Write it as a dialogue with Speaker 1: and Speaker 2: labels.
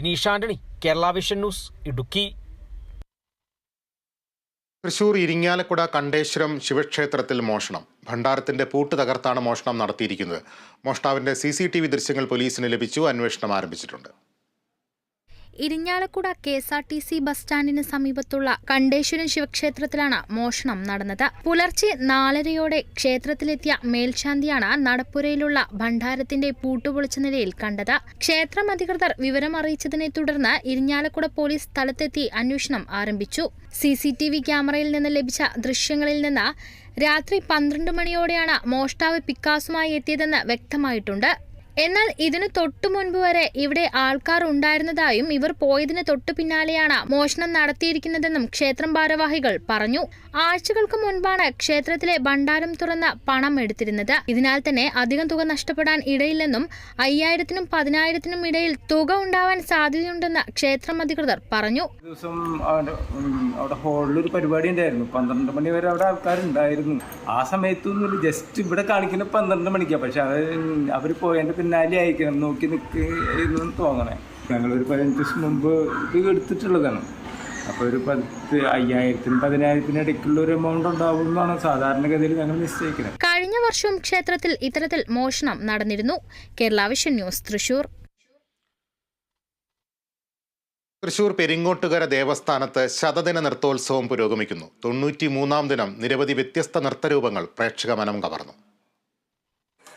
Speaker 1: Bineesh Antony, Kerala Vision news, Idukki.
Speaker 2: Thrissur Irinjalakuda Kandeshwaram ശിവക്ഷേത്രത്തിൽ മോഷണം. ഭണ്ഡാരത്തിന്റെ പൂട്ട് തകർത്താണ് മോഷണം നടത്തിയിരിക്കുന്നത്. മോഷ്ടാവിന്റെ CCTV ദൃശ്യങ്ങൾ പോലീസിന് ലഭിച്ചു. അന്വേഷണം ആരംഭിച്ചിട്ടുണ്ട്.
Speaker 3: ഇരിങ്ങാലക്കുട KSRTC ബസ് സ്റ്റാൻഡിന് സമീപത്തുള്ള കണ്ടേശ്വരം ശിവക്ഷേത്രത്തിലാണ് മോഷണം നടന്നത്. പുലർച്ചെ 4:30 ക്ഷേത്രത്തിലെത്തിയ മേൽശാന്തിയാണ് നടപ്പുരയിലുള്ള ഭണ്ഡാരത്തിന്റെ പൂട്ടുപൊളിച്ച നിലയിൽ കണ്ടത്. ക്ഷേത്രം അധികൃതർ വിവരം അറിയിച്ചതിനെ തുടർന്ന് ഇരിങ്ങാലക്കുട പോലീസ് സ്ഥലത്തെത്തി അന്വേഷണം ആരംഭിച്ചു. CCTV ക്യാമറയിൽ നിന്ന് ലഭിച്ച ദൃശ്യങ്ങളിൽ നിന്ന് രാത്രി 12 മണിയോടെയാണ് മോഷ്ടാവ് പിക്കാസുമായി എത്തിയതെന്ന് വ്യക്തമായിട്ടുണ്ട്. എന്നാൽ ഇതിനു തൊട്ടു മുൻപ് വരെ ഇവിടെ ആൾക്കാർ ഉണ്ടായിരുന്നതായും ഇവർ പോയതിന് തൊട്ടു പിന്നാലെയാണ് മോഷണം നടത്തിയിരിക്കുന്നതെന്നും ക്ഷേത്രം ഭാരവാഹികൾ പറഞ്ഞു. ആഴ്ചകൾക്ക് മുൻപാണ് ക്ഷേത്രത്തിലെ ഭണ്ഡാരം തുറന്ന് പണം എടുത്തിരുന്നത്. ഇതിനാൽ തന്നെ അധികം തുക നഷ്ടപ്പെടാൻ ഇടയില്ലെന്നും 5000-നും 10,000-നും ഇടയിൽ തുക ഉണ്ടാവാൻ സാധ്യതയുണ്ടെന്ന് ക്ഷേത്രം അധികൃതർ പറഞ്ഞു.
Speaker 4: ദിവസം അവിടെ ഹോളിലൊരു പരിപാടി ഉണ്ടായിരുന്നു. 12 മണി വരെ അവിടെ ആൾക്കാരുണ്ടായിരുന്നു. ആ സമയത്തൊന്നും ജസ്റ്റ് ഇവിടെ കാണിക്കുന്ന 12 മണിക്കാണ്. പക്ഷെ അവർ പോയതിന്റെ പിന്നാലെ അയക്കണം നോക്കി നിൽക്കുന്നു തോന്നണേ. ഞങ്ങളൊരു 15 ദിവസം മുമ്പ് ഇത് എടുത്തിട്ടുള്ളതാണ്. അപ്പോൾ ഒരു 5,000-നും 10,000-നും ഇടയ്ക്കുള്ള ഒരു എമൗണ്ട് ഉണ്ടാവും എന്നാണ് സാധാരണഗതിയിൽ ഞങ്ങൾ നിശ്ചയിക്കുന്നത്.
Speaker 3: കഴിഞ്ഞ വർഷവും ക്ഷേത്രത്തിൽ ഇത്തരത്തിൽ മോഷണം നടന്നിരുന്നു. Kerala Vision news, Thrissur.
Speaker 2: തൃശൂർ പെരിങ്ങോട്ടുകര ദേവസ്ഥാനത്ത് ശതദിന നൃത്തോത്സവം പുരോഗമിക്കുന്നു. 93-ാം ദിനം നിരവധി വ്യത്യസ്ത നൃത്തരൂപങ്ങൾ പ്രേക്ഷക മനം കവർന്നു.